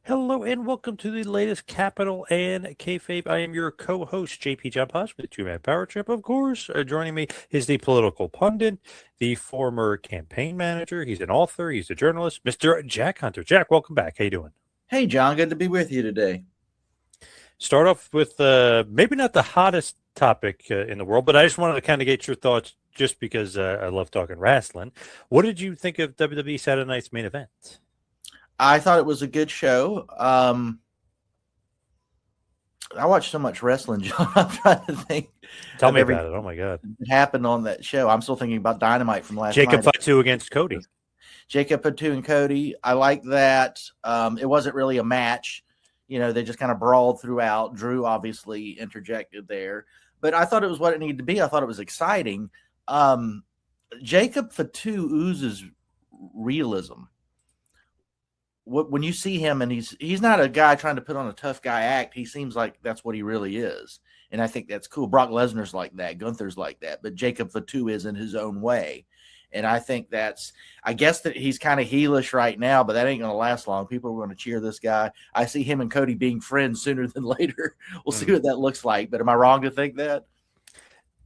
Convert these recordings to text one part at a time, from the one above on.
Hello and welcome to the latest Capital and Kayfabe. I am your co-host, JP John Posh with the Two Man Power Trip. Of course, joining me is the political pundit, the former campaign manager. He's an author. He's a journalist, Mr. Jack Hunter. Jack, welcome back. How you doing? Hey, John, good to be with you today. Start off with maybe not the hottest topic in the world, but I just wanted to kind of get your thoughts just because I love talking wrestling. What did you think of WWE Saturday Night's main event? I thought it was a good show. I watched so much wrestling, John. I'm trying to think Tell of me everything about it. Oh my God. that happened on that show. I'm still thinking about Dynamite from last Jacob night. Fatu against Cody. Jacob Patu and Cody. I like that. It wasn't really a match. They just kind of brawled throughout. Drew obviously interjected there, but I thought it was what it needed to be. I thought it was exciting. Jacob Fatu oozes realism. When you see him, and he's not a guy trying to put on a tough guy act. He seems like that's what he really is, and I think that's cool. Brock Lesnar's like that, Gunther's like that, but Jacob Fatu is in his own way, and I think I guess that he's kind of heelish right now, but that ain't going to last long. People are going to cheer this guy. I see him and Cody being friends sooner than later. We'll see what that looks like. But am I wrong to think that?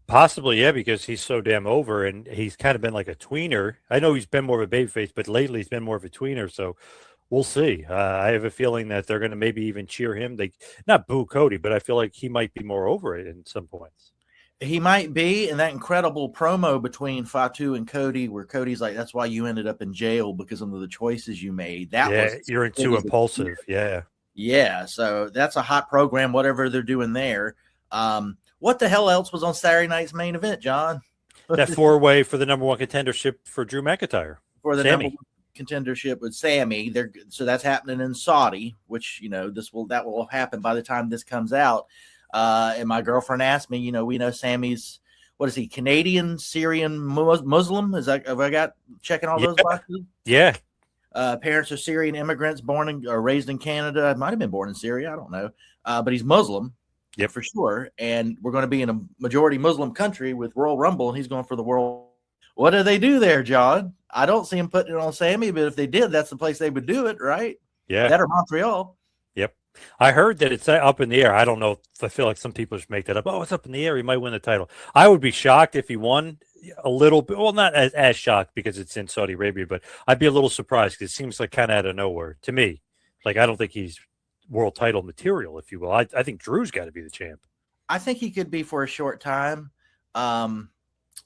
Possibly, yeah, because he's so damn over, and he's kind of been like a tweener. I know he's been more of a babyface, but lately he's been more of a tweener. So we'll see. I have a feeling that they're going to maybe even cheer him. They not boo Cody, but I feel like he might be more over it in some points. He might be, and that incredible promo between Fatu and Cody, where Cody's like, "That's why you ended up in jail because of the choices you made." That Yeah, was you're too impulsive. Yeah. yeah. So that's a hot program. Whatever they're doing there. What the hell else was on Saturday night's main event, John? That four-way for the number one contendership for Drew McIntyre. For the Sammy. number one contendership with Sammy. So that's happening in Saudi, which that will happen by the time this comes out. And my girlfriend asked me, we know Sammy's, what is he, Canadian, Syrian, Muslim? Have I got checking all those boxes? Yeah. Parents are Syrian immigrants, born or raised in Canada. Might have been born in Syria. I don't know. But he's Muslim. Yep. For sure. And we're going to be in a majority Muslim country with Royal Rumble, and he's going for the world. What do they do there, John? I don't see him putting it on Sammy, but if they did, that's the place they would do it, right? Yeah. That or Montreal. Yep. I heard that it's up in the air. I don't know. I feel like some people just make that up. Oh, it's up in the air. He might win the title. I would be shocked if he won a little bit. Well, not as shocked because it's in Saudi Arabia, but I'd be a little surprised because it seems like kind of out of nowhere to me. Like, I don't think he's world title material, if you will. I think Drew's got to be the champ. I think he could be for a short time.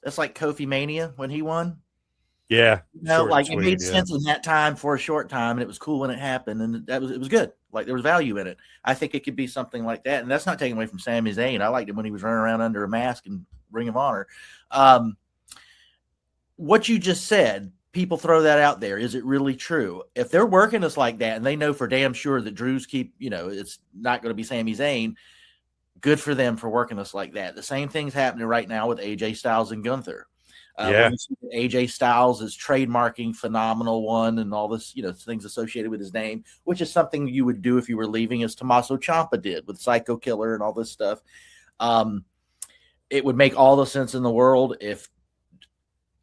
That's like Kofi Mania when he won. Yeah. It made sense in that time for a short time, and it was cool when it happened, and it was good. Like, there was value in it. I think it could be something like that, and that's not taking away from Sami Zayn. I liked it when he was running around under a mask in Ring of Honor. What you just said, people throw that out there. Is it really true? If they're working us like that, and they know for damn sure that Drew's it's not going to be Sami Zayn, good for them for working us like that. The same thing's happening right now with AJ Styles and Gunther. AJ Styles is trademarking Phenomenal One and all this, things associated with his name, which is something you would do if you were leaving, as Tommaso Ciampa did with Psycho Killer and all this stuff. It would make all the sense in the world if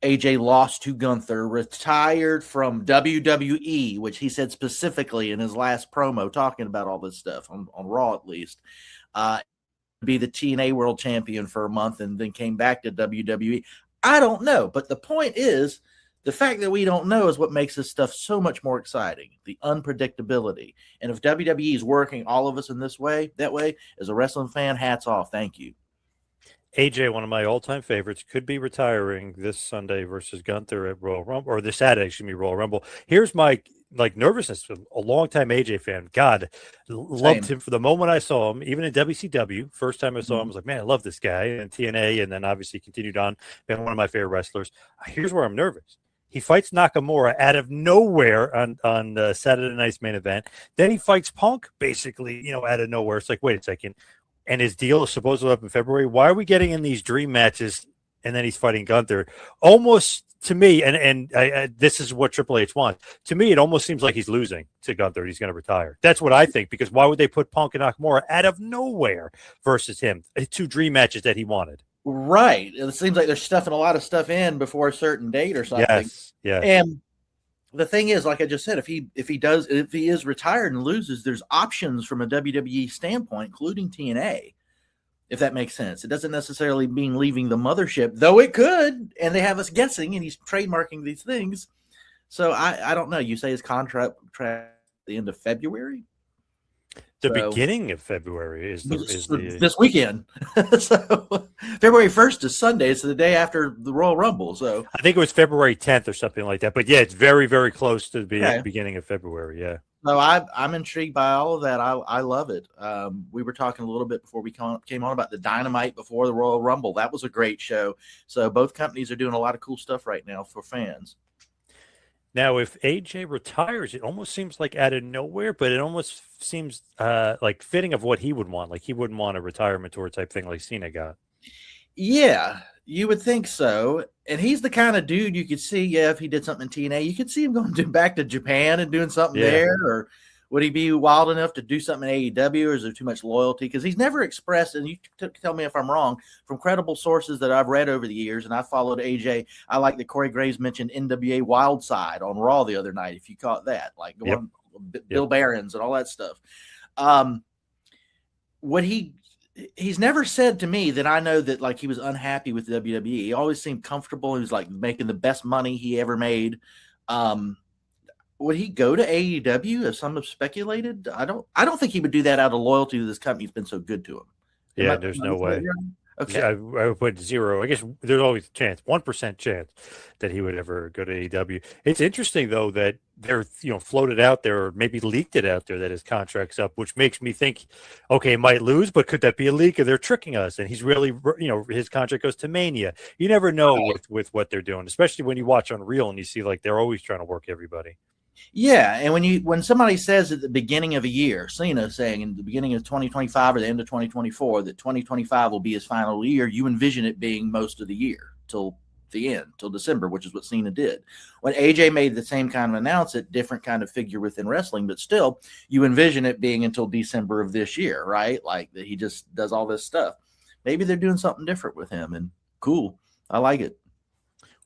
AJ lost to Gunther, retired from WWE, which he said specifically in his last promo talking about all this stuff on Raw, at least, be the TNA World Champion for a month and then came back to WWE. I don't know, but the point is, the fact that we don't know is what makes this stuff so much more exciting, the unpredictability. And if WWE is working all of us in that way, as a wrestling fan, hats off. Thank you. AJ, one of my all-time favorites, could be retiring this Sunday versus Gunther at Royal Rumble, or this Saturday, Royal Rumble. Here's my nervousness. A long-time AJ fan. God, loved him for the moment I saw him, even in WCW. First time I saw him, I was like, man, I love this guy. And TNA, and then obviously continued on, been one of my favorite wrestlers. Here's where I'm nervous. He fights Nakamura out of nowhere on Saturday night's main event. Then he fights Punk, basically, out of nowhere. It's like, wait a second. And his deal is supposedly up in February. Why are we getting in these dream matches and then he's fighting Gunther? Almost to me, and this is what Triple H wants. To me, it almost seems like he's losing to Gunther. He's going to retire. That's what I think, because why would they put Punk and Nakamura out of nowhere versus him? 2 dream matches that he wanted. Right. It seems like they're stuffing a lot of stuff in before a certain date or something. Yes. Yeah. And the thing is, like I just said, if he is retired and loses, there's options from a WWE standpoint, including TNA, if that makes sense. It doesn't necessarily mean leaving the mothership, though it could, and they have us guessing, and he's trademarking these things. So I don't know. You say his contract at the end of February? The beginning of February is this weekend. So February 1st is Sunday. It's the day after the Royal Rumble. So I think it was February 10th or something like that. But yeah, it's very, very close to the beginning of February. Yeah. So I'm intrigued by all of that. I love it. We were talking a little bit before we came on about the Dynamite before the Royal Rumble. That was a great show. So both companies are doing a lot of cool stuff right now for fans. Now, if AJ retires, it almost seems like out of nowhere, but it almost seems like fitting of what he would want. Like he wouldn't want a retirement tour type thing like Cena got. Yeah, you would think so. And he's the kind of dude you could see, if he did something in TNA, you could see him going back to Japan and doing something there. Or would he be wild enough to do something in AEW, or is there too much loyalty? Because he's never expressed, and you tell me if I'm wrong, from credible sources that I've read over the years, and I followed AJ. I like that Corey Graves mentioned NWA Wildside on Raw the other night, if you caught that, like Bill Barons and all that stuff. He's never said to me that I know that like he was unhappy with WWE. He always seemed comfortable. He was like making the best money he ever made. Would he go to AEW, as some have speculated? I don't think he would do that out of loyalty to this company. He's been so good to him. There's no way. Okay. I would put 0. I guess there's always a chance, 1% chance that he would ever go to AEW. It's interesting though that they're floated out there, or maybe leaked it out there, that his contract's up, which makes me think, okay, he might lose, but could that be a leak? Or they're tricking us, and he's really, his contract goes to Mania. You never know with what they're doing, especially when you watch Unreal and you see like they're always trying to work everybody. Yeah, and when somebody says at the beginning of a year, Cena saying in the beginning of 2025 or the end of 2024 that 2025 will be his final year, you envision it being most of the year till the end, till December, which is what Cena did. When AJ made the same kind of announcement, different kind of figure within wrestling, but still you envision it being until December of this year, right? Like that he just does all this stuff. Maybe they're doing something different with him, and cool. I like it.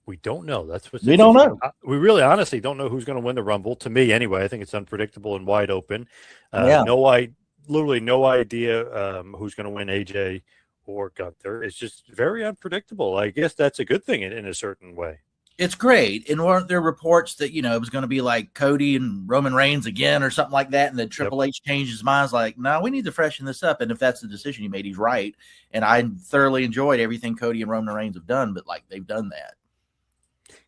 We don't know. That's what we don't know. We really honestly don't know who's going to win the Rumble. To me, anyway, I think it's unpredictable and wide open. Literally no idea who's going to win, AJ or Gunther. It's just very unpredictable. I guess that's a good thing in a certain way. It's great. And weren't there reports that, it was going to be like Cody and Roman Reigns again or something like that, and then Triple H changed his mind? Like, no, we need to freshen this up. And if that's the decision he made, he's right. And I thoroughly enjoyed everything Cody and Roman Reigns have done, but like they've done that.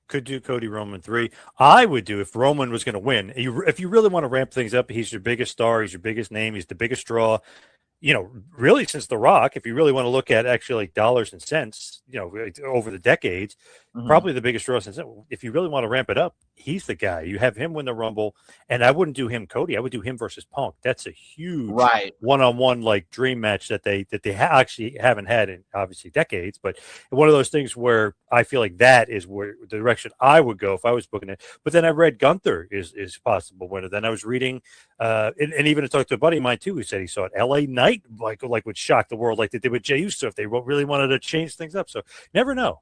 Could do Cody Roman 3. I would do if Roman was going to win. If you really want to ramp things up, he's your biggest star. He's your biggest name. He's the biggest draw. Really since The Rock, if you really want to look at actually like dollars and cents, over the decades, probably the biggest draw since. If you really want to ramp it up, he's the guy. You have him win the Rumble, and I wouldn't do him Cody. I would do him versus Punk. That's a huge one-on-one like dream match that they actually haven't had in obviously decades. But one of those things where I feel like that is where the direction I would go if I was booking it. But then I read Gunther is possible winner. Then I was reading, and even I talked to a buddy of mine too who said he saw it. L.A. Knight like would shock the world like they did with Jey Uso if they really wanted to change things up. So never know.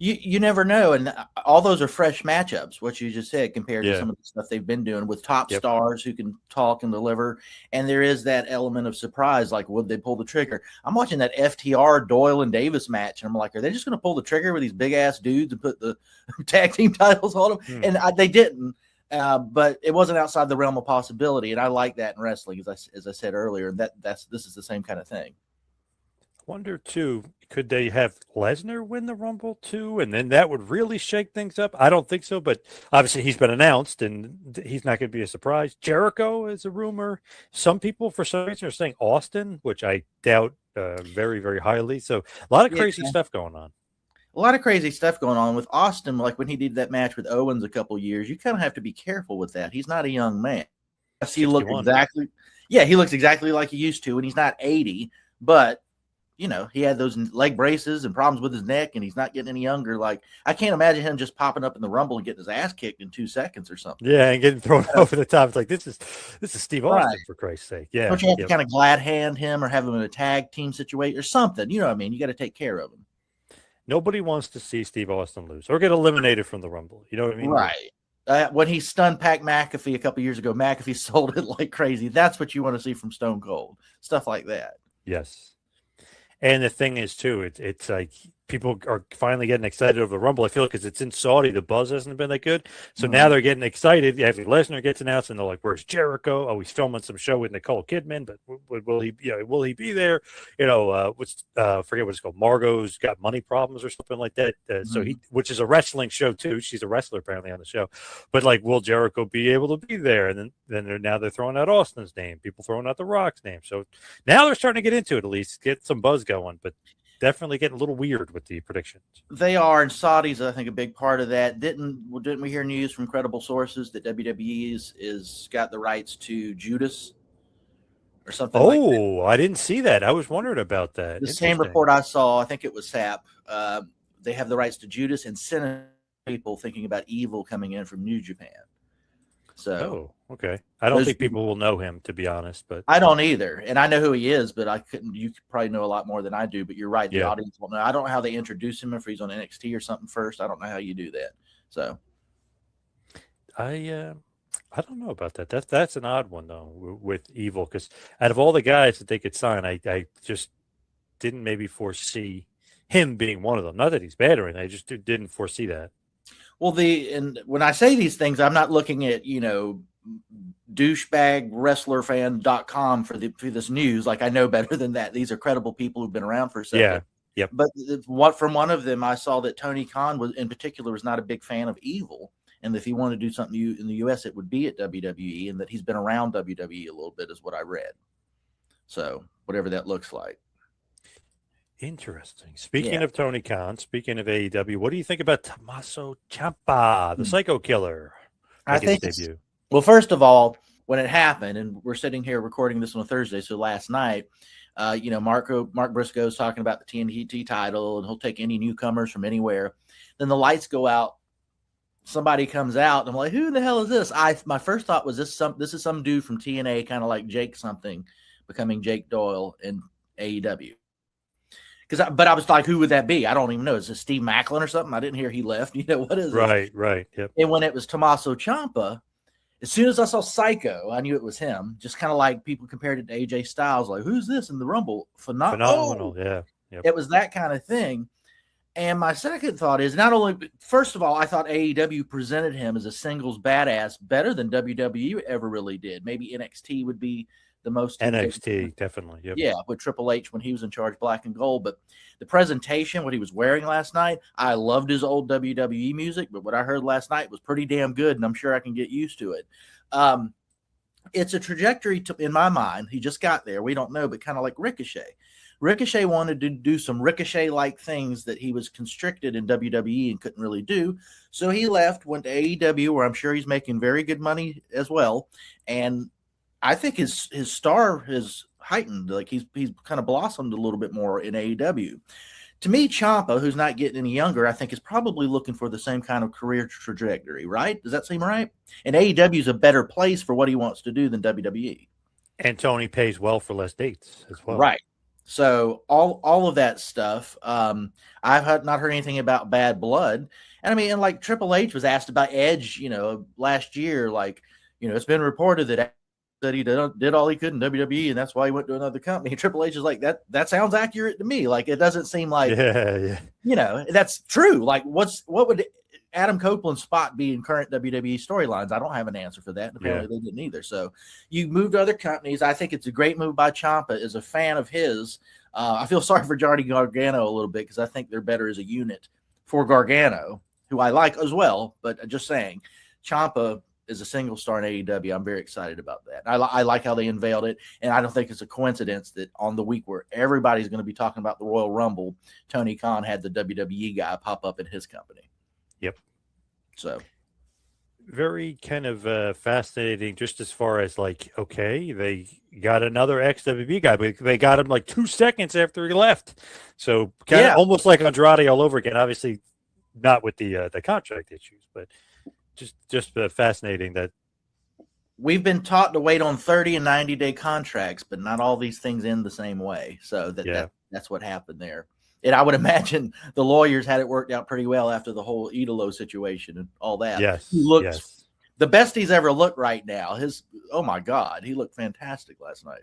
You never know, and all those are fresh matchups, what you just said, compared to some of the stuff they've been doing with top stars who can talk and deliver. And there is that element of surprise, like would they pull the trigger? I'm watching that FTR Doyle and Davis match, and I'm like, are they just going to pull the trigger with these big ass dudes and put the tag team titles on them? And they didn't, but it wasn't outside the realm of possibility. And I like that in wrestling, as I said earlier. This is the same kind of thing. Wonder too, could they have Lesnar win the Rumble too, and then that would really shake things up? I don't think so, but obviously he's been announced, and he's not going to be a surprise. Jericho is a rumor. Some people, for some reason, are saying Austin, which I doubt very, very highly. So a lot of crazy stuff going on. A lot of crazy stuff going on with Austin. Like when he did that match with Owens a couple years, you kind of have to be careful with that. He's not a young man. He looks exactly like he used to, and he's not 80, but he had those leg braces and problems with his neck, and he's not getting any younger. Like, I can't imagine him just popping up in the Rumble and getting his ass kicked in 2 seconds or something. Yeah, and getting thrown over the top. It's like, this is Steve Austin, for Christ's sake. Yeah. Don't you have to kind of glad hand him or have him in a tag team situation or something? You know what I mean? You got to take care of him. Nobody wants to see Steve Austin lose or get eliminated from the Rumble. You know what I mean? Right. When he stunned Pat McAfee a couple years ago, McAfee sold it like crazy. That's what you want to see from Stone Cold. Stuff like that. Yes. And the thing is, too, it's like people are finally getting excited over the Rumble. I feel because it's in Saudi, the buzz hasn't been that good. So now they're getting excited. After Lesnar gets announced, and they're like, "Where's Jericho? Oh, he's filming some show with Nicole Kidman, but will he? Will he be there? Forget what it's called. Margot's got money problems or something like that. So which is a wrestling show too. She's a wrestler apparently on the show. But like, will Jericho be able to be there? And then they're throwing out Austin's name. People throwing out The Rock's name. So now they're starting to get into it. At least get some buzz going, but definitely getting a little weird with the predictions. They are, and Saudi's, I think, a big part of that. Didn't we hear news from credible sources that WWE is got the rights to Judas or something like that? Oh, I didn't see that. I was wondering about that. The same report I saw, I think it was SAP. They have the rights to Judas and Senate people thinking about Evil coming in from New Japan. So, okay. I don't think people will know him, to be honest, but I don't either. And I know who he is, but you could probably know a lot more than I do, but you're right. The audience won't know. I don't know how they introduce him, if he's on NXT or something first. I don't know how you do that. So I don't know about that. That's an odd one though with Evil, because out of all the guys that they could sign, I just didn't maybe foresee him being one of them. Not that he's bad or anything. I just didn't foresee that. Well, and when I say these things, I'm not looking at, douchebagwrestlerfan.com for this news. Like, I know better than that. These are credible people who've been around for a second. Yeah. Yep. But from one of them, I saw that Tony Khan in particular was not a big fan of Evil, and that if he wanted to do something in the U.S., it would be at WWE, and that he's been around WWE a little bit, is what I read. So whatever that looks like. Interesting. Speaking of Tony Khan, speaking of AEW, what do you think about Tommaso Ciampa, the Psycho Killer? I think well, first of all, when it happened, and we're sitting here recording this on a Thursday, so last night, Mark Briscoe's talking about the TNT title, and he'll take any newcomers from anywhere. Then the lights go out. Somebody comes out, and I'm like, who the hell is this? My first thought was this is some dude from TNA, kind of like Jake something, becoming Jake Doyle in AEW. But I was like, who would that be? I don't even know. Is it Steve Macklin or something? I didn't hear he left. What is it? Right. Yep. And when it was Tommaso Ciampa, as soon as I saw Psycho, I knew it was him. Just kind of like people compared it to AJ Styles, like, who's this in the Rumble? Phenomenal. Yeah. Yep. It was that kind of thing. And my second thought is first of all, I thought AEW presented him as a singles badass better than WWE ever really did. Maybe NXT would be the most. NXT, definitely. Yep. Yeah, with Triple H when he was in charge, black and gold. But the presentation, what he was wearing last night, I loved his old WWE music, but what I heard last night was pretty damn good, and I'm sure I can get used to it. It's a trajectory in my mind. He just got there. We don't know, but kind of like Ricochet. Ricochet wanted to do some Ricochet-like things that he was constricted in WWE and couldn't really do. So he left, went to AEW, where I'm sure he's making very good money as well. And I think his star has heightened. Like he's kind of blossomed a little bit more in AEW. To me, Ciampa, who's not getting any younger, I think is probably looking for the same kind of career trajectory, right? Does that seem right? And AEW is a better place for what he wants to do than WWE. And Tony pays well for less dates as well. Right. So all of that stuff. I've not heard anything about Bad Blood. And I mean, and like Triple H was asked about Edge, last year, like, it's been reported that he did all he could in WWE, and that's why he went to another company. Triple H is like, that sounds accurate to me. Like, it doesn't seem like, that's true. Like, what would Adam Copeland's spot be in current WWE storylines? I don't have an answer for that. And apparently they didn't either. So you move to other companies. I think it's a great move by Ciampa. As a fan of his, I feel sorry for Johnny Gargano a little bit, because I think they're better as a unit for Gargano, who I like as well. But just saying, Ciampa is a single star in AEW. I'm very excited about that. I like how they unveiled it, and I don't think it's a coincidence that on the week where everybody's going to be talking about the Royal Rumble, Tony Khan had the WWE guy pop up in his company. Yep. So very kind of fascinating, just as far as like, okay, they got another ex-WWE guy, but they got him like 2 seconds after he left. So kind of almost like Andrade all over again. Obviously not with the contract issues, but just fascinating that we've been taught to wait on 30 and 90-day contracts, but not all these things end the same way. So that's what happened there. And I would imagine the lawyers had it worked out pretty well after the whole Idolo situation and all that. Yes. He looks the best he's ever looked right now. Oh my God, he looked fantastic last night.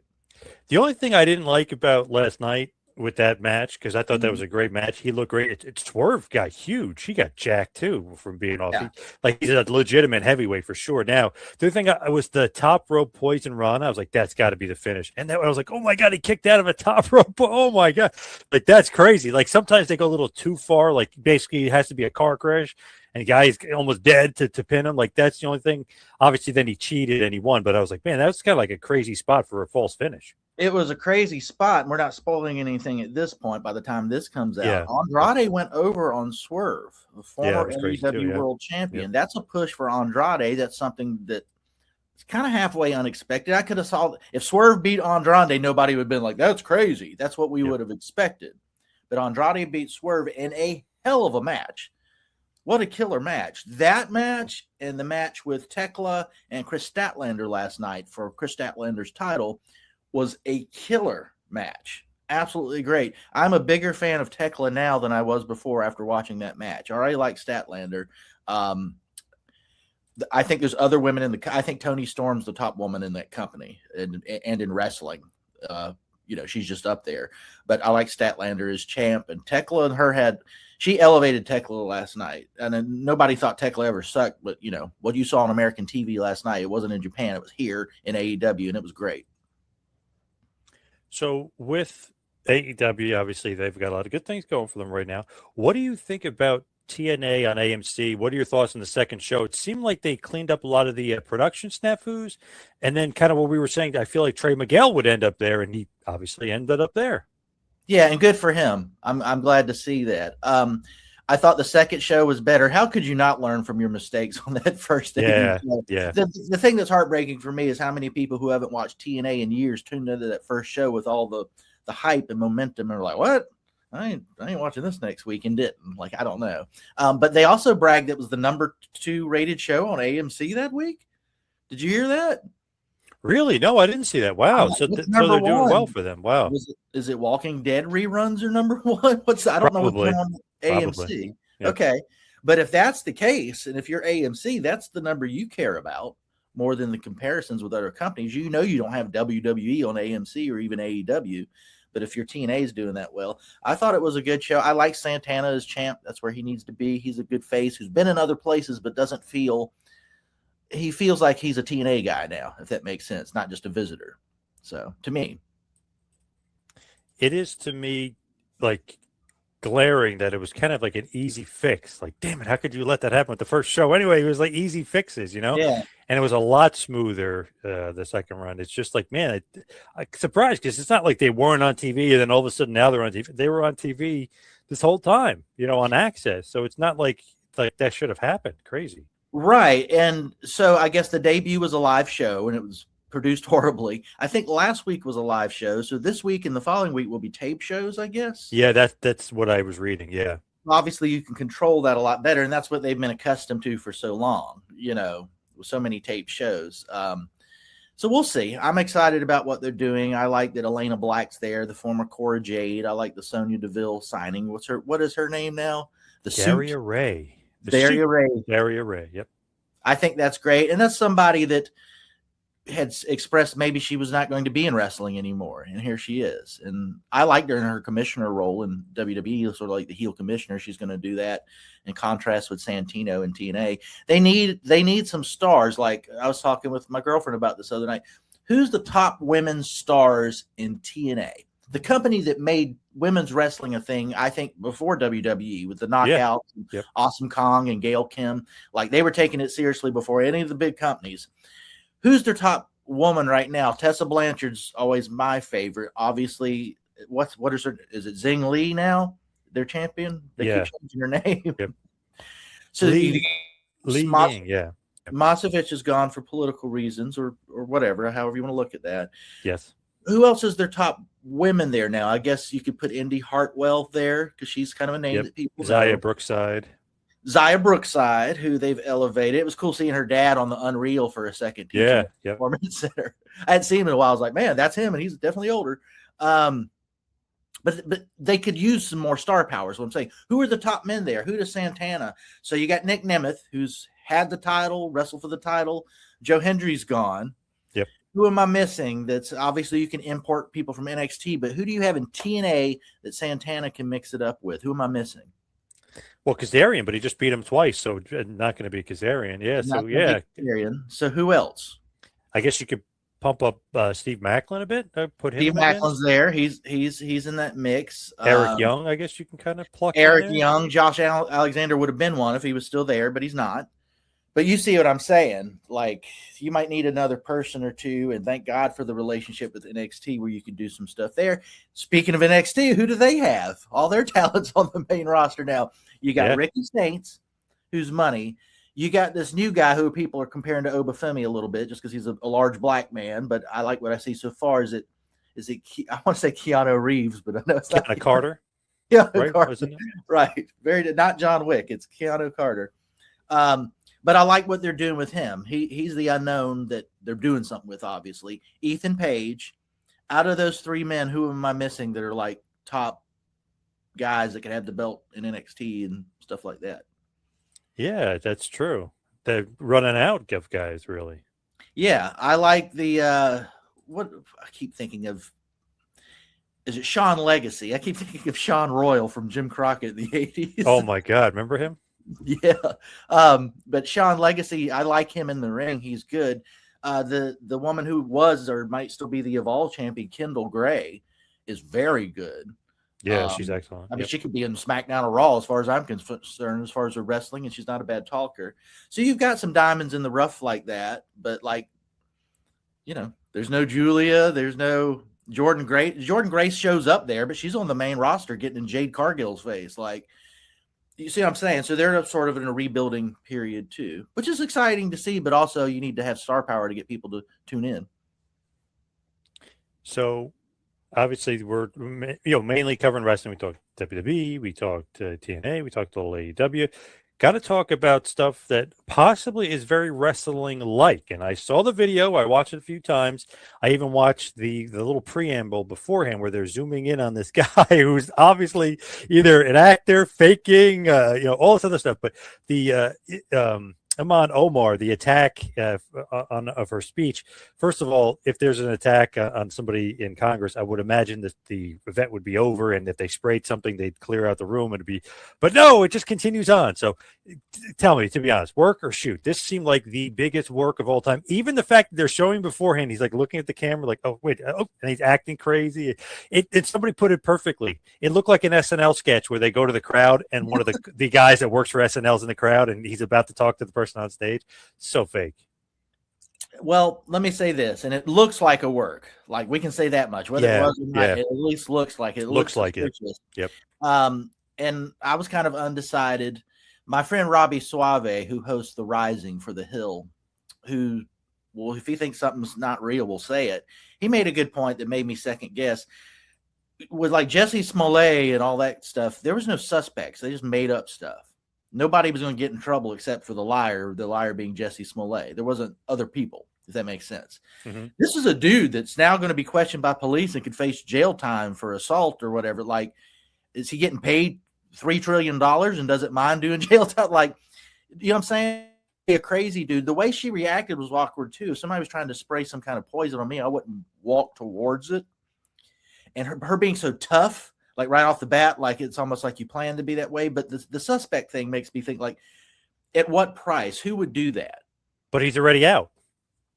The only thing I didn't like about last night with that match, because I thought that Mhm. was a great match. He looked great. Swerve got huge. He got jacked too from being off. Yeah. He's a legitimate heavyweight for sure. Now, the other thing I was the top rope poison run. I was like, that's got to be the finish. And then I was like, oh my God, he kicked out of a top rope. Oh my God. Like, that's crazy. Like, sometimes they go a little too far. Like, basically, it has to be a car crash. And the guy is almost dead to pin him. Like, that's the only thing. Obviously, then he cheated and he won. But I was like, man, that's kind of like a crazy spot for a false finish. It was a crazy spot, and we're not spoiling anything at this point by the time this comes out. Yeah. Andrade went over on Swerve, the former AEW World Champion. Yeah. That's a push for Andrade. That's something that it's kind of halfway unexpected. I could have saw if Swerve beat Andrade, nobody would have been like, that's crazy. That's what we would have expected. But Andrade beat Swerve in a hell of a match. What a killer match. That match and the match with Tekla and Chris Statlander last night for Chris Statlander's title was a killer match. Absolutely great. I'm a bigger fan of Tekla now than I was before after watching that match. I already like Statlander. I think there's other women I think Toni Storm's the top woman in that company and in wrestling. She's just up there. But I like Statlander as champ, and Tekla and she elevated Tekla last night. And then nobody thought Tekla ever sucked, but what you saw on American TV last night, it wasn't in Japan, it was here in AEW, and it was great. So with AEW, obviously they've got a lot of good things going for them right now. What do you think about TNA on AMC? What are your thoughts on the second show? It seemed like they cleaned up a lot of the production snafus, and then kind of what we were saying, I feel like Trey Miguel would end up there, and he obviously ended up there. Yeah, and good for him. I'm glad to see that. I thought the second show was better. How could you not learn from your mistakes on that first day? Yeah. The thing that's heartbreaking for me is how many people who haven't watched TNA in years tuned into that first show with all the hype and momentum and are like, what? I ain't watching this next week and didn't. Like, I don't know. But they also bragged it was the number 2 rated show on AMC that week. Did you hear that? Really? No, I didn't see that. Wow. So they're doing well for them. Wow. Is it Walking Dead reruns or number 1? I don't know what's on AMC. Yep. Okay. But if that's the case, and if you're AMC, that's the number you care about more than the comparisons with other companies. You don't have WWE on AMC or even AEW. But if your TNA is doing that well, I thought it was a good show. I like Santana as champ. That's where he needs to be. He's a good face who's been in other places, but he feels like he's a TNA guy now, if that makes sense, not just a visitor. So to me, it is to me like glaring that it was kind of like an easy fix. Like, damn it, how could you let that happen with the first show? Anyway, it was like easy fixes, Yeah. And it was a lot smoother the second run. It's just like, man, I'm surprised because it's not like they weren't on TV and then all of a sudden now they're on TV. They were on TV this whole time, on Access. So it's not like that should have happened. Crazy. Right. And so I guess the debut was a live show and it was produced horribly. I think last week was a live show. So this week and the following week will be tape shows, I guess. Yeah, that's what I was reading. Yeah. Obviously you can control that a lot better. And that's what they've been accustomed to for so long, with so many tape shows. So we'll see. I'm excited about what they're doing. I like that Elena Black's there, the former Cora Jade. I like the Sonya Deville signing. What is her name now? Daria Ray. Daria Ray. Yep. I think that's great. And that's somebody that had expressed maybe she was not going to be in wrestling anymore. And here she is. And I liked her in her commissioner role in WWE, sort of like the heel commissioner. She's going to do that in contrast with Santino and TNA. They need some stars. Like I was talking with my girlfriend about this other night. Who's the top women's stars in TNA? The company that made women's wrestling a thing, I think, before WWE with the Knockouts, Awesome Kong and Gail Kim. Like they were taking it seriously before any of the big companies. Who's their top woman right now? Tessa Blanchard's always my favorite. Obviously, what is her? Is it Zing Lee now? Their champion? They keep changing her name. Yep. So Lee Ying, yeah. Masovich is gone for political reasons or whatever, however you want to look at that. Yes. Who else is their top women there now? I guess you could put Indy Hartwell there because she's kind of a name that people know. Zaya Brookside, who they've elevated. It was cool seeing her dad on the Unreal for a second. Performance Center. I hadn't seen him in a while. I was like, man, that's him, and he's definitely older. But they could use some more star powers. What I'm saying, who are the top men there? Who does Santana? So you got Nick Nemeth, who's had the title, wrestled for the title. Joe Hendry's gone. Yep. Who am I missing? That's obviously you can import people from NXT, but who do you have in TNA that Santana can mix it up with? Who am I missing? Well, Kazarian, but he just beat him twice, so not going to be Kazarian. Yeah, so yeah. So who else? I guess you could pump up Steve Macklin a bit. Put him. Steve Macklin's there. He's in that mix. Eric Young, I guess you can kind of pluck. Eric Young, Josh Alexander would have been one if he was still there, but he's not. But you see what I'm saying? Like, you might need another person or two, and thank God for the relationship with NXT where you can do some stuff there. Speaking of NXT, who do they have? All their talents on the main roster now. You got Ricky Saints, who's money. You got this new guy who people are comparing to Obafemi a little bit just because he's a large black man, but I like what I see so far. Is it I want to say Keanu Reeves, but I know it's not Carter. Yeah, right? Carter. Right. Not John Wick. It's Keanu Carter. But I like what they're doing with him. He's the unknown that they're doing something with, obviously. Ethan Page. Out of those three men, who am I missing that are like top guys that can have the belt in NXT and stuff like that? Yeah, that's true. They're running out of guys, really. Yeah, I like the what I keep thinking of. Is it Sean Legacy? I keep thinking of Sean Royal from Jim Crockett in the 80s. Oh my God, remember him? Yeah. But Sean Legacy, I like him in the ring. He's good. The woman who was or might still be the Evolve champion, Kendall Gray, is very good. Yeah, she's excellent. I mean, she could be in SmackDown or Raw as far as I'm concerned, as far as her wrestling, and she's not a bad talker. So you've got some diamonds in the rough like that, but like, there's no Julia, there's no Jordan Grace. Jordan Grace shows up there, but she's on the main roster getting in Jade Cargill's face. Like, you see what I'm saying? So they're sort of in a rebuilding period too, which is exciting to see, but also you need to have star power to get people to tune in. So obviously we're mainly covering wrestling. We talked WWE, we talked TNA, we talked a little AEW. Got to talk about stuff that possibly is very wrestling-like. And I saw the video. I watched it a few times. I even watched the little preamble beforehand where they're zooming in on this guy who's obviously either an actor, faking, all this other stuff. But the Omar, the attack of her speech. First of all, if there's an attack on somebody in Congress, I would imagine that the event would be over, and if they sprayed something, they'd clear out the room. And it'd be, but no, it just continues on. So, tell me, to be honest, work or shoot? This seemed like the biggest work of all time. Even the fact that they're showing beforehand, he's like looking at the camera, like, oh wait, and he's acting crazy. It somebody put it perfectly. It looked like an SNL sketch where they go to the crowd, and one of the guys that works for SNL's in the crowd, and he's about to talk to the person on stage. So fake. Well, let me say this, and it looks like a work. Like, we can say that much. Whether it was or not, it at least looks like it. Looks like it. Yep. And I was kind of undecided. My friend Robbie Suave, who hosts The Rising for The Hill, if he thinks something's not real, will say it. He made a good point that made me second guess. With like Jesse Smollett and all that stuff, there was no suspects. They just made up stuff. Nobody was going to get in trouble except for the liar being Jesse Smollett. There wasn't other people, if that makes sense. Mm-hmm. This is a dude that's now going to be questioned by police and could face jail time for assault or whatever. Like, is he getting paid $3 trillion and doesn't mind doing jail time? Like, you know what I'm saying? A crazy dude. The way she reacted was awkward too. If somebody was trying to spray some kind of poison on me, I wouldn't walk towards it. And her being so tough, like right off the bat, like it's almost like you plan to be that way. But the suspect thing makes me think, like, at what price? Who would do that? But he's already out.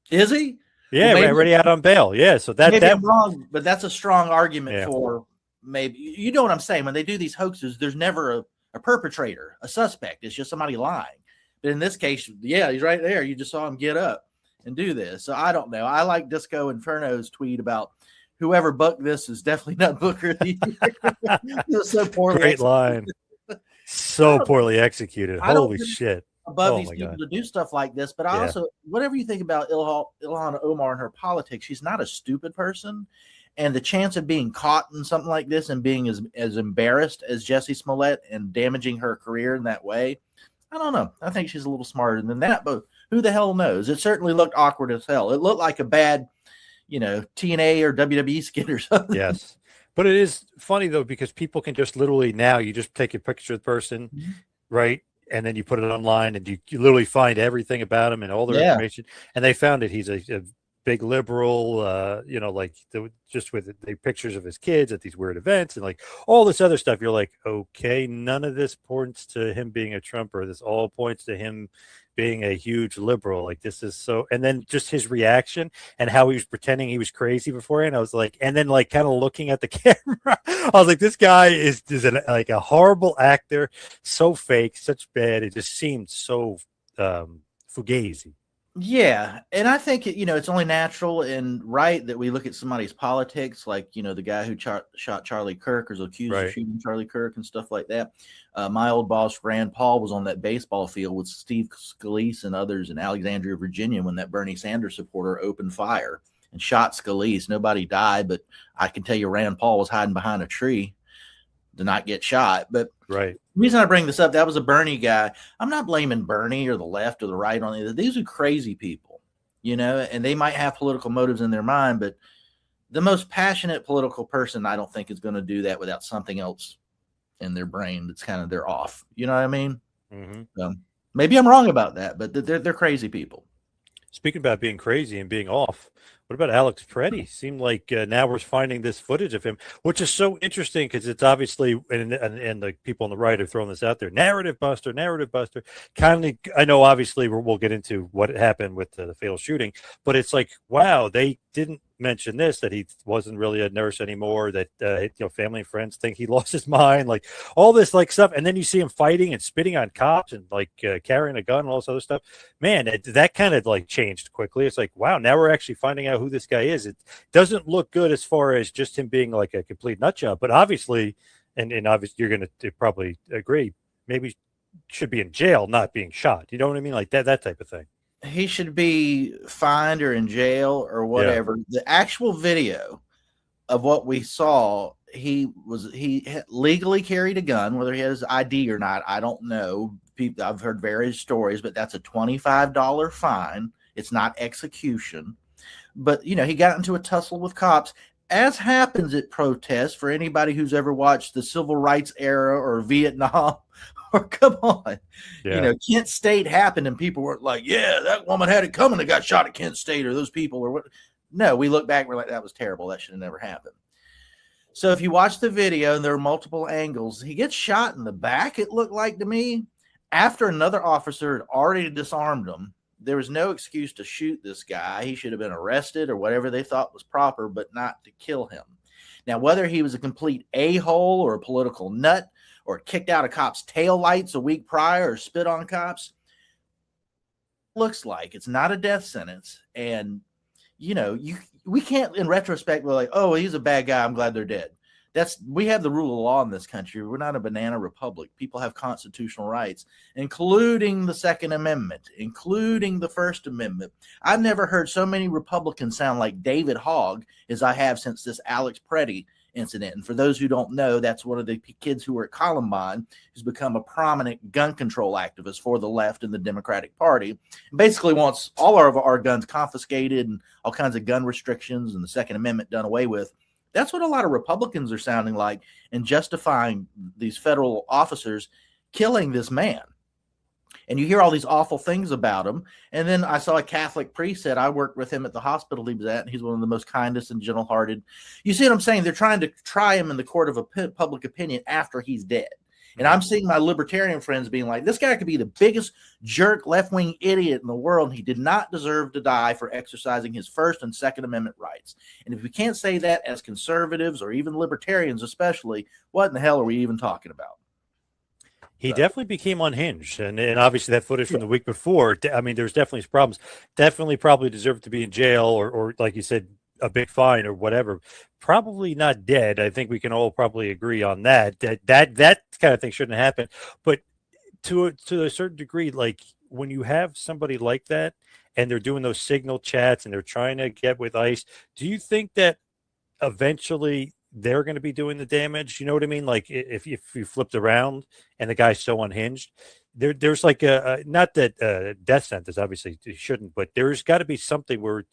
Is he? Yeah, well, already out on bail. Yeah, so I'm wrong, but that's a strong argument for maybe. You know what I'm saying? When they do these hoaxes, there's never a perpetrator, a suspect. It's just somebody lying. But in this case, yeah, he's right there. You just saw him get up and do this. So I don't know. I like Disco Inferno's tweet about whoever booked this is definitely not Booker. So poorly. Great line. So poorly executed. Holy shit. Above these people to do stuff like this. But I also, whatever you think about Ilhan Omar and her politics, she's not a stupid person. And the chance of being caught in something like this and being as embarrassed as Jesse Smollett and damaging her career in that way, I don't know. I think she's a little smarter than that, but who the hell knows? It certainly looked awkward as hell. It looked like a bad, TNA or WWE skit or something. Yes. But it is funny, though, because people can just literally now, you just take a picture of the person, right? and then you put it online, and you literally find everything about him and all their Yeah. information. And they found that he's a big liberal, like just with the pictures of his kids at these weird events and like all this other stuff. You're like, okay, none of this points to him being a Trumper. This all points to him being a huge liberal. Like this is so, and then just his reaction and how he was pretending he was crazy beforehand. I was like, and then like kind of looking at the camera, I was like, this guy is like a horrible actor, so fake, such bad. It just seemed so fugazi. Yeah, and I think it's only natural and right that we look at somebody's politics, like the guy who shot Charlie Kirk or is accused of shooting Charlie Kirk and stuff like that. My old boss Rand Paul was on that baseball field with Steve Scalise and others in Alexandria, Virginia, when that Bernie Sanders supporter opened fire and shot Scalise. Nobody died, but I can tell you Rand Paul was hiding behind a tree to not get shot. But right. The reason I bring this up, that was a Bernie guy. I'm not blaming Bernie or the left or the right on it. These are crazy people, and they might have political motives in their mind, but the most passionate political person, I don't think, is going to do that without something else in their brain that's kind of they're off. You know what I mean? Mm-hmm. Maybe I'm wrong about that, but they're crazy people. Speaking about being crazy and being off, what about Alex Preddy? Seemed like now we're finding this footage of him, which is so interesting because it's obviously, and the people on the right are throwing this out there, narrative buster. Kind of, I know obviously we'll get into what happened with the fatal shooting, but it's like, wow, they didn't mention this, that he wasn't really a nurse anymore, that family and friends think he lost his mind, like all this like stuff, and then you see him fighting and spitting on cops and like carrying a gun and all this other stuff. Man, that kind of like changed quickly. It's like, wow, now we're actually finding out who this guy is. It doesn't look good as far as just him being like a complete nut job, but obviously, and obviously you're going to probably agree, maybe should be in jail, not being shot. You know what I mean? Like that type of thing. He should be fined or in jail or whatever. Yeah. The actual video of what we saw, he legally carried a gun, whether he has ID or not, I don't know. I've heard various stories, but that's a $25 fine. It's not execution. But, he got into a tussle with cops, as happens at protests for anybody who's ever watched the civil rights era or Vietnam. Or come on, Kent State happened and people were like, yeah, that woman had it coming that got shot at Kent State, or those people, or what? No, we look back, we're like, that was terrible. That should have never happened. So if you watch the video and there are multiple angles, he gets shot in the back, it looked like to me, after another officer had already disarmed him. There was no excuse to shoot this guy. He should have been arrested or whatever they thought was proper, but not to kill him. Now, whether he was a complete a-hole or a political nut, or kicked out a cop's taillights a week prior, or spit on cops, looks like it's not a death sentence. And, we can't, in retrospect, we're like, oh, he's a bad guy, I'm glad they're dead. We have the rule of law in this country. We're not a banana republic. People have constitutional rights, including the Second Amendment, including the First Amendment. I've never heard so many Republicans sound like David Hogg as I have since this Alex Preddy incident. And for those who don't know, that's one of the kids who were at Columbine who's become a prominent gun control activist for the left in the Democratic Party. Basically wants all of our guns confiscated and all kinds of gun restrictions and the Second Amendment done away with. That's what a lot of Republicans are sounding like and justifying these federal officers killing this man. And you hear all these awful things about him. And then I saw a Catholic priest said, I worked with him at the hospital he was at, and he's one of the most kindest and gentle-hearted. You see what I'm saying? They're trying to try him in the court of public opinion after he's dead. And I'm seeing my libertarian friends being like, this guy could be the biggest jerk left-wing idiot in the world. And he did not deserve to die for exercising his First and Second Amendment rights. And if we can't say that as conservatives or even libertarians especially, what in the hell are we even talking about? He definitely became unhinged, and obviously that footage from the week before, I mean, there's definitely problems. Definitely probably deserved to be in jail or like you said, a big fine or whatever. Probably not dead. I think we can all probably agree on that. That kind of thing shouldn't happen. But to a certain degree, like when you have somebody like that and they're doing those signal chats and they're trying to get with ICE, do you think that eventually they're going to be doing the damage? You know what I mean? Like if you flipped around and the guy's so unhinged, there's like a not that death sentence, obviously you shouldn't, but there's got to be something where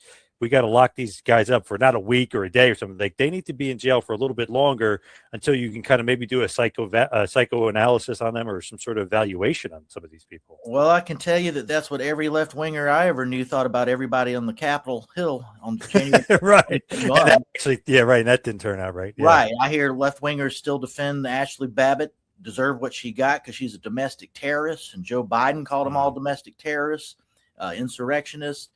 we got to lock these guys up for not a week or a day or something. Like they need to be in jail for a little bit longer until you can kind of maybe do a psychoanalysis on them or some sort of evaluation on some of these people. Well, I can tell you that's what every left winger I ever knew thought about everybody on the Capitol Hill on January. Right. Actually, yeah, right. And that didn't turn out right. Yeah. Right. I hear left wingers still defend Ashley Babbitt deserve what she got because she's a domestic terrorist, and Joe Biden called them all domestic terrorists, insurrectionists.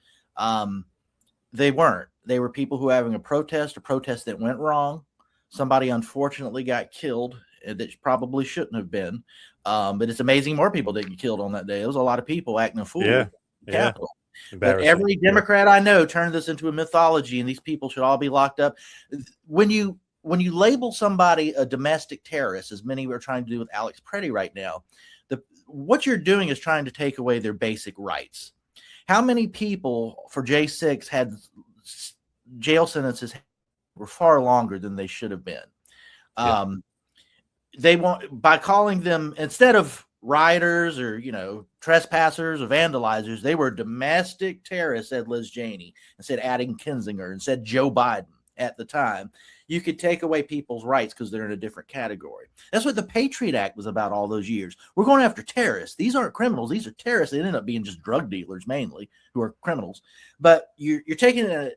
They weren't. They were people who were having a protest that went wrong. Somebody unfortunately got killed that probably shouldn't have been. But it's amazing more people didn't get killed on that day. There was a lot of people acting a fool. Yeah. Capitol. But every Democrat I know turned this into a mythology, and these people should all be locked up. When you label somebody a domestic terrorist, as many are trying to do with Alex Preddy right now, what you're doing is trying to take away their basic rights. How many people for J6 had jail sentences were far longer than they should have been? Yeah. They want, by calling them, instead of rioters or trespassers or vandalizers, they were domestic terrorists, said Liz Cheney, and said Adam Kinzinger, and said Joe Biden at the time. You could take away people's rights because they're in a different category. That's what the Patriot Act was about all those years. We're going after terrorists. These aren't criminals. These are terrorists. They ended up being just drug dealers mainly who are criminals. But you're taking an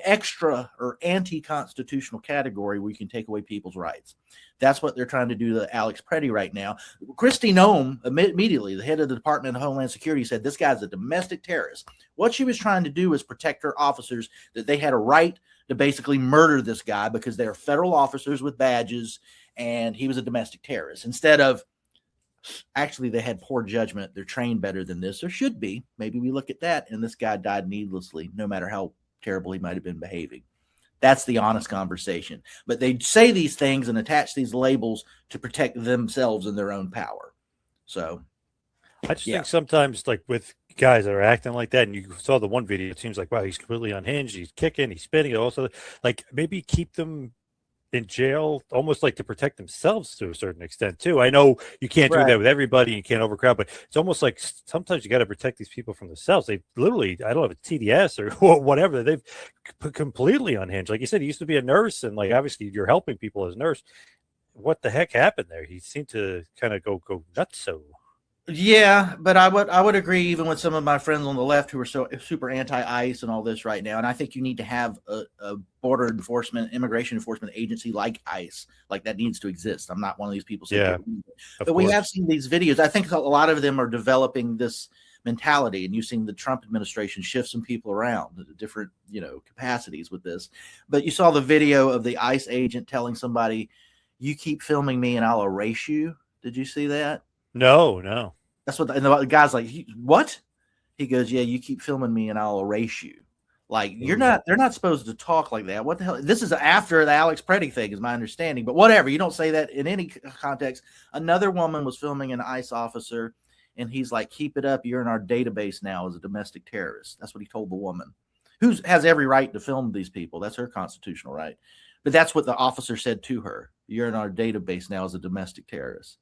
extra or anti-constitutional category where you can take away people's rights. That's what they're trying to do to Alex Preddy right now. Kristi Noem, immediately, the head of the Department of Homeland Security, said this guy's a domestic terrorist. What she was trying to do was protect her officers, that they had a right to basically murder this guy because they're federal officers with badges and he was a domestic terrorist. Instead of, actually, they had poor judgment. They're trained better than this. There should be. Maybe we look at that, and this guy died needlessly, no matter how terrible he might have been behaving. That's the honest conversation. But they say these things and attach these labels to protect themselves and their own power. So I just think sometimes, like with guys that are acting like that, and you saw the one video, it seems like, wow, he's completely unhinged, he's kicking, he's spinning, also like maybe keep them in jail almost like to protect themselves to a certain extent too. I know you can't do that with everybody, you can't overcrowd, but it's almost like sometimes you got to protect these people from themselves. They literally, I don't have a TDS or whatever, they've completely unhinged. Like you said, he used to be a nurse, and like obviously you're helping people as a nurse. What the heck happened there? He seemed to kind of go nuts. So yeah, but I would agree even with some of my friends on the left who are so super anti-ICE and all this right now. And I think you need to have a border enforcement, immigration enforcement agency like ICE, like that needs to exist. I'm not one of these people saying, but we have seen these videos. I think a lot of them are developing this mentality, and you've seen the Trump administration shift some people around to different, capacities with this. But you saw the video of the ICE agent telling somebody, "You keep filming me and I'll erase you." Did you see that? No. That's what the guy's like. What? He goes, "Yeah, you keep filming me and I'll erase you." Like they're not supposed to talk like that. What the hell? This is after the Alex Preddy thing, is my understanding. But whatever, you don't say that in any context. Another woman was filming an ICE officer, and he's like, "Keep it up. You're in our database now as a domestic terrorist." That's what he told the woman, who has every right to film these people. That's her constitutional right. But that's what the officer said to her. "You're in our database now as a domestic terrorist."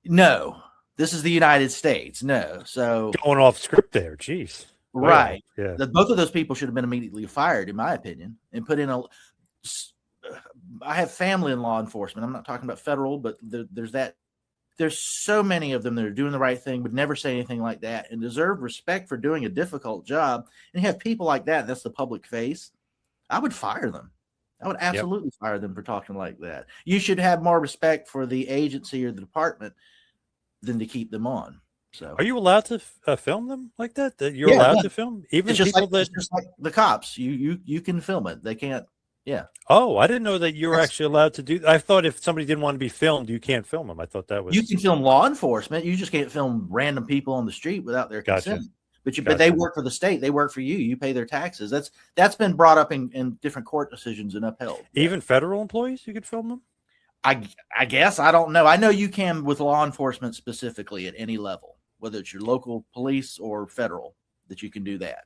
No. This is the United States. No. So going off script there. Jeez. Right. Yeah. Both of those people should have been immediately fired, in my opinion, and put in I have family in law enforcement. I'm not talking about federal, but there's that. There's so many of them that are doing the right thing, would never say anything like that, and deserve respect for doing a difficult job. And you have people like that. That's the public face. I would fire them. I would absolutely fire them for talking like that. You should have more respect for the agency or the department than to keep them on. So, are you allowed to film them like that? That you're allowed to film even people it's just like the cops. You can film it. They can't. Yeah. Oh, I didn't know that you were actually allowed to do. I thought if somebody didn't want to be filmed, you can't film them. I thought that was. You can film law enforcement. You just can't film random people on the street without their consent. But they work for the state. They work for you. You pay their taxes. That's been brought up in different court decisions and upheld. Even federal employees, you could film them. I guess. I don't know. I know you can with law enforcement specifically at any level, whether it's your local police or federal, that you can do that.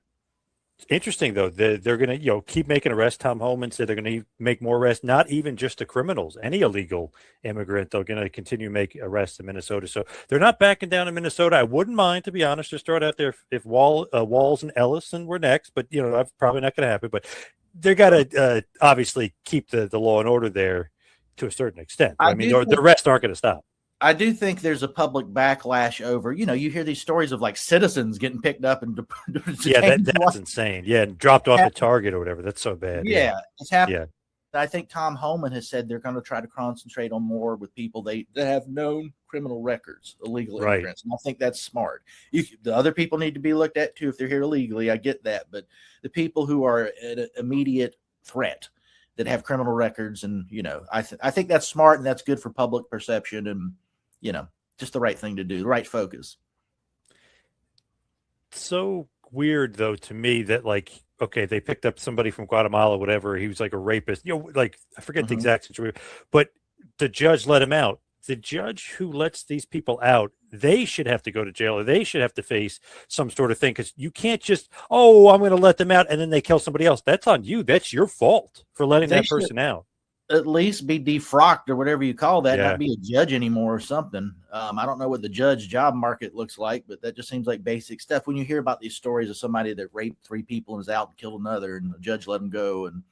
Interesting though, they're going to keep making arrests. Tom Homan said they're going to make more arrests, not even just the criminals, any illegal immigrant. They're going to continue to make arrests in Minnesota. So they're not backing down in Minnesota. I wouldn't mind, to be honest, just throw it out there if Walls and Ellison were next, but that's probably not going to happen. But they got to obviously keep the law and order there to a certain extent. I mean, the arrests aren't going to stop. I do think there's a public backlash over, you hear these stories of like citizens getting picked up and that's insane. Yeah, and dropped off at Target or whatever. That's so bad. Yeah, it's happening. Yeah. I think Tom Homan has said they're going to try to concentrate on more with people that have known criminal records, illegal immigrants. And I think that's smart. The other people need to be looked at too if they're here illegally. I get that, but the people who are an immediate threat that have criminal records, and I think that's smart and that's good for public perception and. Just the right thing to do, the right focus. So weird, though, to me that, okay, they picked up somebody from Guatemala, whatever. He was like a rapist. I forget the exact situation, but the judge let him out. The judge who lets these people out, they should have to go to jail, or they should have to face some sort of thing, because you can't just, I'm going to let them out, and then they kill somebody else. That's on you. That's your fault for letting that person out. At least be defrocked or whatever you call that, not be a judge anymore or something. I don't know what the judge job market looks like, but that just seems like basic stuff. When you hear about these stories of somebody that raped 3 people and is out and killed another, and the judge let them go, and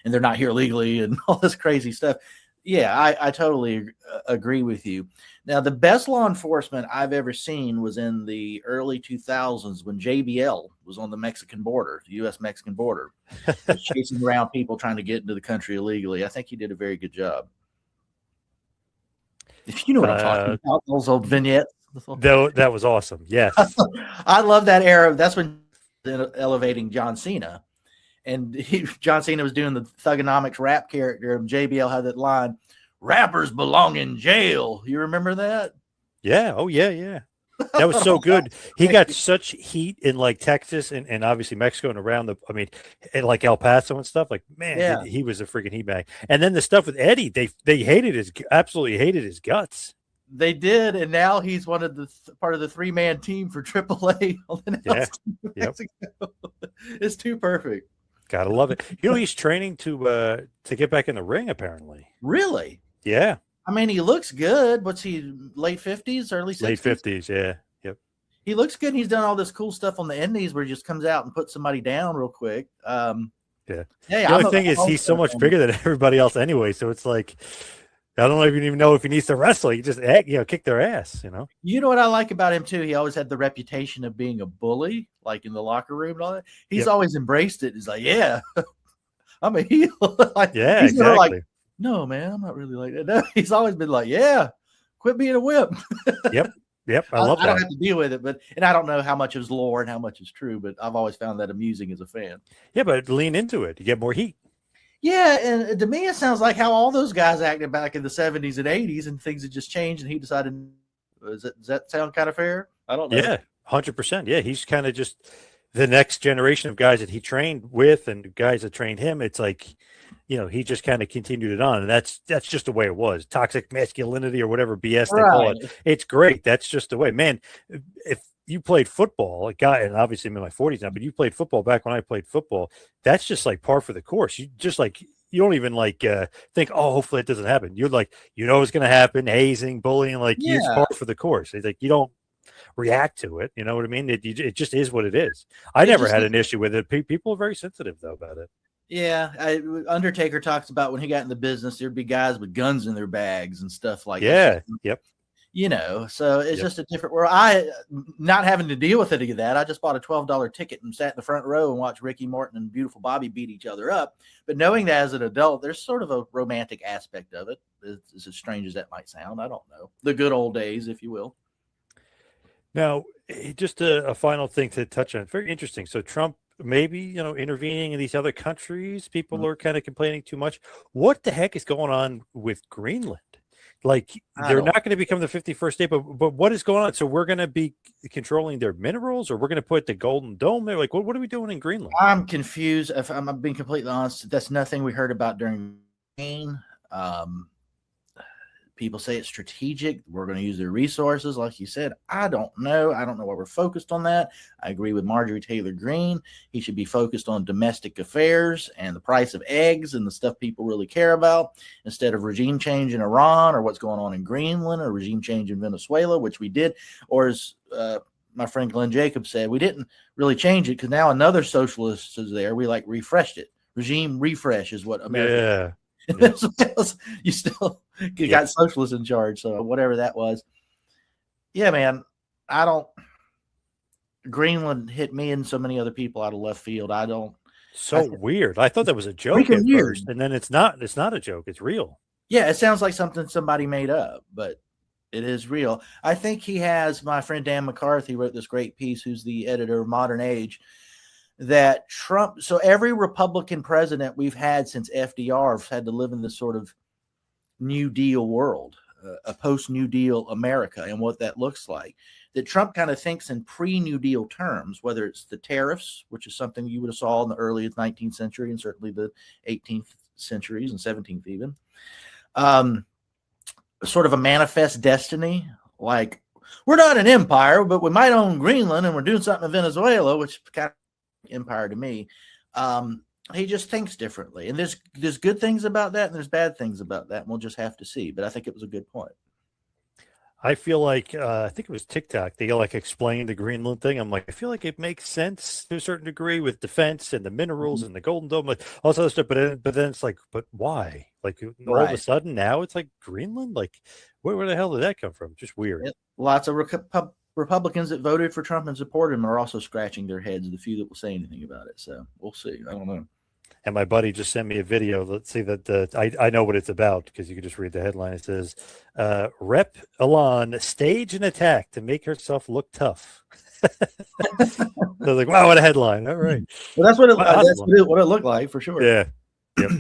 they're not here legally, and all this crazy stuff. Yeah, I totally agree with you. Now, the best law enforcement I've ever seen was in the early 2000s when JBL was on the Mexican border, the U.S.-Mexican border, chasing around people trying to get into the country illegally. I think he did a very good job. If you know what I'm talking about, those old vignettes. That was awesome. Yes. I love that era. That's when elevating John Cena. And John Cena was doing the Thugonomics rap character, and JBL had that line, "Rappers belong in jail." You remember that? Yeah. Oh, yeah. That was so good. He got such heat in Texas and obviously Mexico and around in El Paso and stuff. He was a freaking heat bag. And then the stuff with Eddie, they absolutely hated his guts. They did, and now he's one of the part of the 3-man team for AAA. Yep. It's too perfect. Gotta love it. He's training to get back in the ring, apparently. Really? Yeah. I mean, he looks good. What's he, late 50s, early 60s? Late 50s, yeah. Yep. He looks good. He's done all this cool stuff on the indies where he just comes out and puts somebody down real quick. Yeah. Hey, the only thing is he's so much bigger than everybody else anyway, so it's I don't even know if he needs to wrestle. He just kick their ass, You know what I like about him too? He always had the reputation of being a bully, like in the locker room and all that. He's always embraced it. He's like, yeah, I'm a heel. He's exactly. No, man, I'm not really like that. No, he's always been like, yeah, quit being a whip. Yep. I love that. I don't have to deal with it, and I don't know how much is lore and how much is true, but I've always found that amusing as a fan. Yeah, but lean into it. You get more heat. Yeah, and to me, it sounds like how all those guys acted back in the 70s and 80s, and things had just changed, and he decided, does that sound kind of fair? I don't know. Yeah, 100%. Yeah, he's kind of just the next generation of guys that he trained with and guys that trained him. It's he just kind of continued it on, and that's just the way it was. Toxic masculinity or whatever BS they call it. It's great. That's just the way. Man, if you played football, and obviously I'm in my 40s now, but you played football back when I played football. That's just par for the course. You just you don't even think, hopefully it doesn't happen. You're it's going to happen. Hazing, bullying, it's par for the course. It's you don't react to it. You know what I mean? It just is what it is. I never had an issue with it. People are very sensitive though about it. Yeah, Undertaker talks about when he got in the business, there'd be guys with guns in their bags and stuff like that. Yep. So it's just a different world. I, not having to deal with any of that, I just bought a $12 ticket and sat in the front row and watched Ricky Morton and Beautiful Bobby beat each other up. But knowing that as an adult, there's sort of a romantic aspect of it. It's as strange as that might sound. I don't know. The good old days, if you will. Now, just a final thing to touch on. It's very interesting. So Trump maybe, intervening in these other countries. People are kind of complaining too much. What the heck is going on with Greenland? They're not going to become the 51st state, but what is going on? So we're going to be controlling their minerals, or we're going to put the Golden Dome there? What are we doing in Greenland? I'm confused. If I'm being completely honest, that's nothing we heard about during People say it's strategic. We're going to use their resources. Like you said, I don't know. I don't know why we're focused on that. I agree with Marjorie Taylor Greene. He should be focused on domestic affairs and the price of eggs and the stuff people really care about, instead of regime change in Iran or what's going on in Greenland or regime change in Venezuela, which we did. Or as my friend Glenn Jacobs said, we didn't really change it because now another socialist is there. We like refreshed it. Regime refresh is what America. Yeah. You still got socialists in charge, so whatever that was. Yeah, man. Greenland hit me and so many other people out of left field. Weird. I thought that was a joke at first, and then it's not a joke. It's real. Yeah, it sounds like something somebody made up, but it is real. I think he has, my friend Dan McCarthy wrote this great piece, who's the editor of Modern Age, that Trump, so every Republican president we've had since FDR have had to live in this sort of New Deal world, a post-New Deal America, and what that looks like. That Trump kind of thinks in pre-New Deal terms, whether it's the tariffs, which is something you would have saw in the early 19th century and certainly the 18th centuries and 17th even. Sort of a manifest destiny, like we're not an empire, but we might own Greenland and we're doing something in Venezuela, which kind of empire to me. He just thinks differently, and there's good things about that and there's bad things about that, and we'll just have to see. But I think it was a good point. I feel like I think it was TikTok. They like explained the Greenland thing. I'm like, I feel like it makes sense to a certain degree with defense and the minerals and the Golden Dome, like all this other stuff. But then it's like, but why? Like all of a sudden now it's like Greenland. Like where the hell did that come from? Just weird. Lots of Republicans that voted for Trump and supported him are also scratching their heads, the few that will say anything about it. So we'll see. I don't know. And my buddy just sent me a video. Let's see that I know what it's about because you can just read the headline. It says, Rep Elon stage an attack to make herself look tough. They're like, wow, what a headline. All right. Well, that's what it looked like for sure. Yeah. Yep.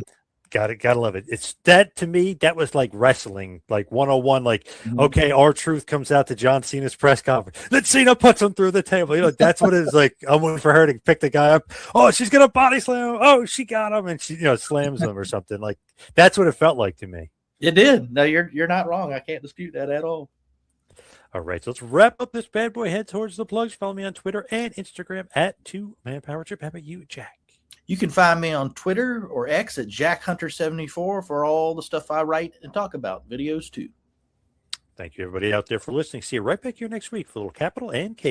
Gotta love it. It's that to me, that was like wrestling, like 101. Like, okay, R-Truth comes out to John Cena's press conference. Then Cena puts him through the table. You know, that's what it is. Like, I'm waiting for her to pick the guy up. Oh, she's gonna body slam him. Oh, she got him, and she, slams him or something. Like, that's what it felt like to me. It did. No, you're not wrong. I can't dispute that at all. All right, so let's wrap up this bad boy. Head towards the plugs. Follow me on Twitter and Instagram at 2ManPowerTrip. How about you, Jack? You can find me on Twitter or X at JackHunter74 for all the stuff I write and talk about, videos too. Thank you, everybody out there, for listening. See you right back here next week for a little Capital and K.